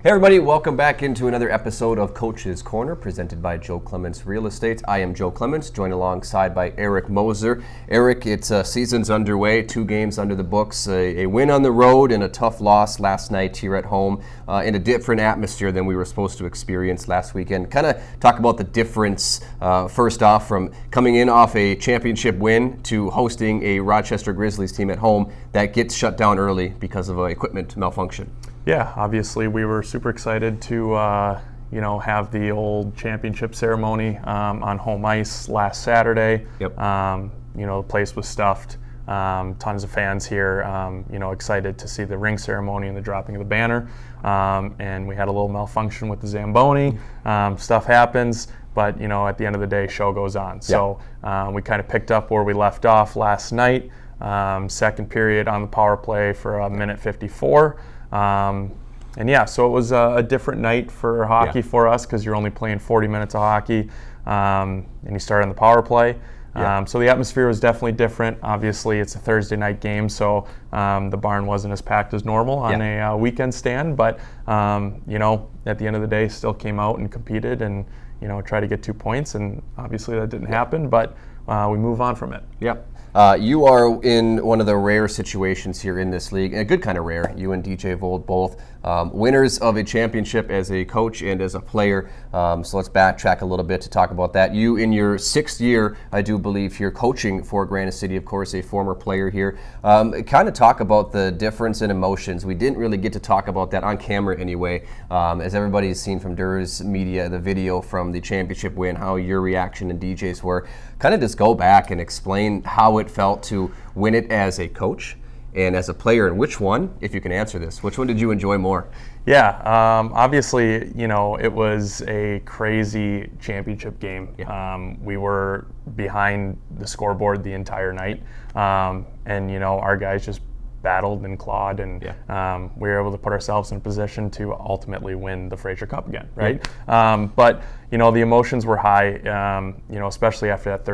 Hey everybody, welcome back into another episode of Coach's Corner presented by Joe Clemence Real Estate. I am Joe Clemence, joined alongside by Eric Moser. Eric, it's season's underway, 2 games under the books, a win on the road and a tough loss last night here at home in a different atmosphere than we were supposed to experience last weekend. Kind of talk about the difference first off from coming in off a championship win to hosting a Rochester Grizzlies team at home that gets shut down early because of equipment malfunction. Yeah, obviously we were super excited to have the old championship ceremony on home ice last Saturday. Yep. The place was stuffed. Tons of fans here. Excited to see the ring ceremony and the dropping of the banner. And we had a little malfunction with the Zamboni. Stuff happens, but at the end of the day, show goes on. Yep. So we kind of picked up where we left off last night. Second period on the power play for a minute 54. So it was a different night for hockey for us because you're only playing 40 minutes of hockey, and you start on the power play. So the atmosphere was definitely different. Obviously, it's a Thursday night game, so the barn wasn't as packed as normal on a weekend stand. But at the end of the day, still came out and competed and tried to get 2 points. And obviously, that didn't happen, but we move on from it. Yep. You are in one of the rare situations here in this league, a good kind of rare. You and DJ Vold both winners of a championship as a coach and as a player. So let's backtrack a little bit to talk about that. You in your 6th year, I do believe, here coaching for Granite City, of course, a former player here. Kind of talk about the difference in emotions. We didn't really get to talk about that on camera anyway. As everybody's seen from Durr's media, the video from the championship win, how your reaction and DJ's were. Kind of just go back and explain how it felt to win it as a coach and as a player, and which one, if you can answer this, which one did you enjoy more? Yeah, obviously, it was a crazy championship game. Yeah. We were behind the scoreboard the entire night, and our guys just battled and clawed, and we were able to put ourselves in a position to ultimately win the Fraser Cup again, right? Yeah. But the emotions were high, especially after that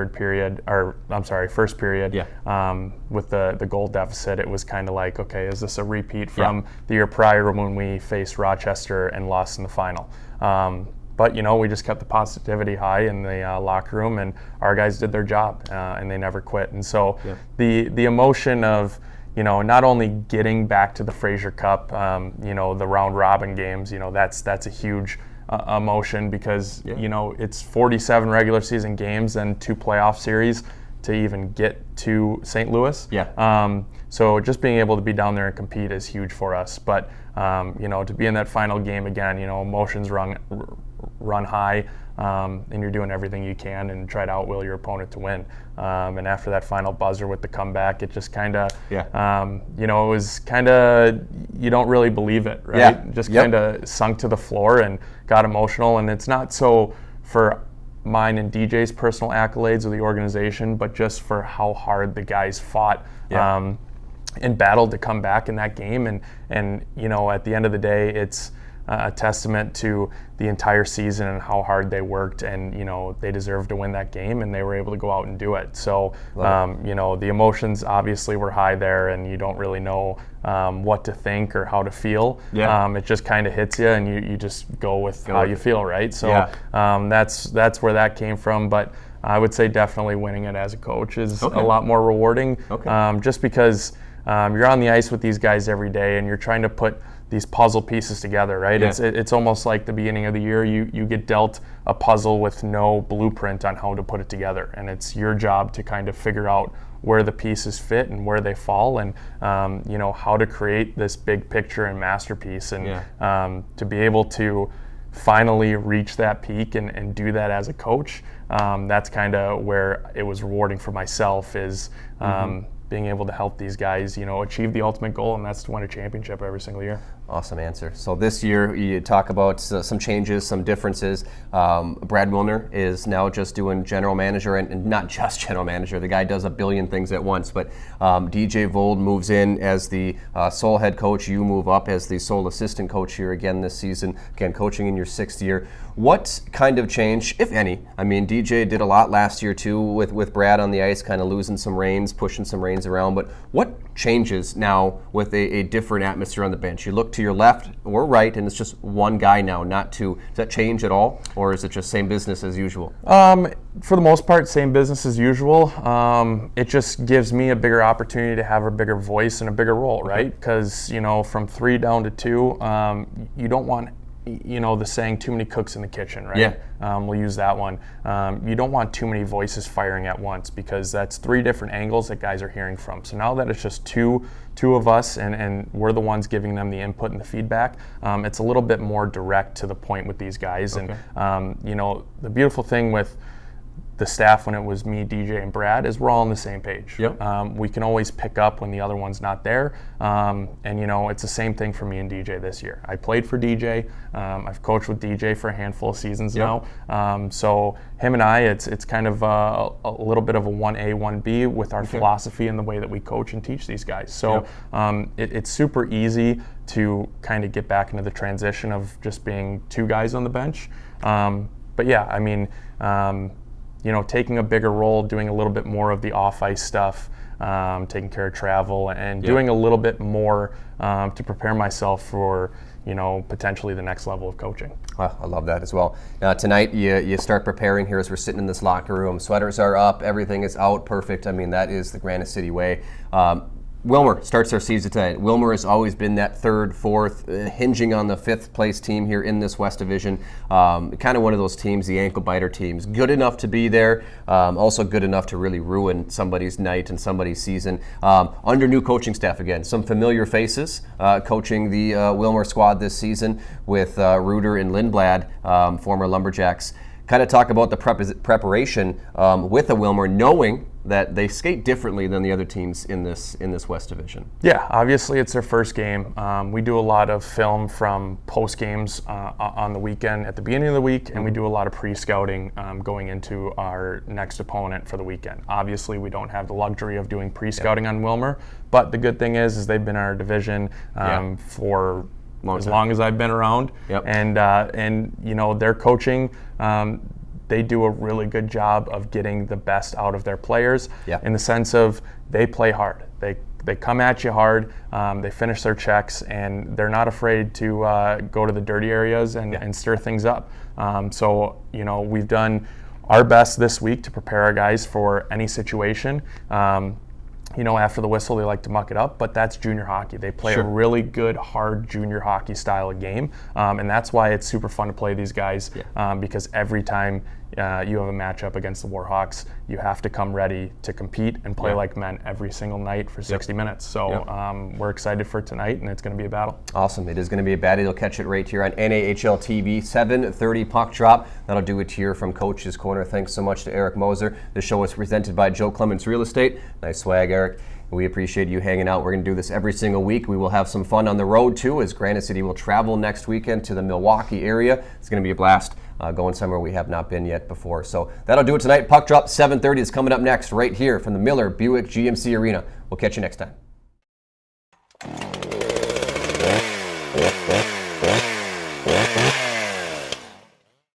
first period. Yeah. With the goal deficit, it was kind of like, okay, is this a repeat from the year prior when we faced Rochester and lost in the final? But we just kept the positivity high in the locker room, and our guys did their job, and they never quit. And so the emotion of not only getting back to the Fraser Cup, the round robin games, that's a huge emotion because, it's 47 regular season games and 2 playoff series to even get to St. Louis. Yeah. So just being able to be down there and compete is huge for us. But, to be in that final game again, emotions run high, and you're doing everything you can and try to outwill your opponent to win. And after that final buzzer with the comeback, it just kind of, it was kind of, you don't really believe it, right? Yeah. Just kind of sunk to the floor and got emotional. And it's not so for mine and DJ's personal accolades of the organization, but just for how hard the guys fought and battled to come back in that game. And at the end of the day, it's a testament to the entire season and how hard they worked, and they deserved to win that game, and they were able to go out and do it. So the emotions obviously were high there, and you don't really know what to think or how to feel. It just kind of hits you, and you just go with how you feel, right? So that's where that came from. But I would say definitely winning it as a coach is a lot more rewarding, just because you're on the ice with these guys every day, and you're trying to put these puzzle pieces together, right? Yeah. It's almost like the beginning of the year, you get dealt a puzzle with no blueprint on how to put it together, and it's your job to kind of figure out where the pieces fit and where they fall, and how to create this big picture and masterpiece, and to be able to finally reach that peak and do that as a coach, that's kind of where it was rewarding for myself, is being able to help these guys, achieve the ultimate goal, and that's to win a championship every single year. Awesome answer. So this year you talk about some changes, some differences. Brad Wilner is now just doing general manager, and not just general manager. The guy does a billion things at once, but DJ Vold moves in as the sole head coach. You move up as the sole assistant coach here again this season, again coaching in your 6th year. What kind of change, if any? I mean, DJ did a lot last year too with Brad on the ice, kind of losing some reins, pushing some reins around, but what changes now with a different atmosphere on the bench? You look look to your left or right, and it's just one guy now, not two. Does that change at all, or is it just same business as usual? For the most part, same business as usual. It just gives me a bigger opportunity to have a bigger voice and a bigger role, right? Because, from 3 down to 2, you don't want, the saying, too many cooks in the kitchen, right? Yeah. We'll use that one. You don't want too many voices firing at once, because that's 3 different angles that guys are hearing from. So now that it's just two of us, and we're the ones giving them the input and the feedback, it's a little bit more direct to the point with these guys. Okay. And, the beautiful thing with the staff when it was me, DJ, and Brad is we're all on the same page. Yep. We can always pick up when the other one's not there. And, it's the same thing for me and DJ this year. I played for DJ. I've coached with DJ for a handful of seasons now. So him and I, it's kind of a little bit of a 1A, 1B with our philosophy and the way that we coach and teach these guys. So it's super easy to kind of get back into the transition of just being 2 guys on the bench. But yeah, I mean, taking a bigger role, doing a little bit more of the off-ice stuff, taking care of travel, and doing a little bit more to prepare myself for, potentially the next level of coaching. Well, I love that as well. Tonight, you start preparing here as we're sitting in this locker room. Sweaters are up, everything is out, perfect. I mean, that is the Granite City way. Wilmer starts our season tonight. Wilmer has always been that 3rd, 4th, hinging on the 5th place team here in this West Division. Kind of one of those teams, the ankle biter teams. Good enough to be there, also good enough to really ruin somebody's night and somebody's season. Under new coaching staff again, some familiar faces coaching the Wilmer squad this season with Reuter and Lindblad, former Lumberjacks. Kind of talk about the preparation with a Wilmer, knowing that they skate differently than the other teams in this West Division. Yeah, obviously it's their first game. We do a lot of film from post games on the weekend at the beginning of the week, and we do a lot of pre-scouting going into our next opponent for the weekend. Obviously, we don't have the luxury of doing pre-scouting on Wilmer, but the good thing is they've been in our division for as long as I've been around, and their coaching, they do a really good job of getting the best out of their players in the sense of they play hard. They come at you hard, they finish their checks, and they're not afraid to go to the dirty areas and stir things up. So we've done our best this week to prepare our guys for any situation. After the whistle, they like to muck it up, but that's junior hockey. They play a really good, hard junior hockey style of game, and that's why it's super fun to play these guys, because every time you have a matchup against the Warhawks, you have to come ready to compete and play like men every single night for 60 minutes. So we're excited for tonight, and it's going to be a battle. Awesome. It is going to be a battle. You'll catch it right here on NAHL TV, 7:30 puck drop. That'll do it here from Coach's Corner. Thanks so much to Eric Moser. The show is presented by Joe Clemence Real Estate. Nice swag, Eric. We appreciate you hanging out. We're going to do this every single week. We will have some fun on the road, too, as Granite City will travel next weekend to the Milwaukee area. It's going to be a blast going somewhere we have not been yet before. So that'll do it tonight. Puck drop 7:30 is coming up next right here from the Miller Buick GMC Arena. We'll catch you next time.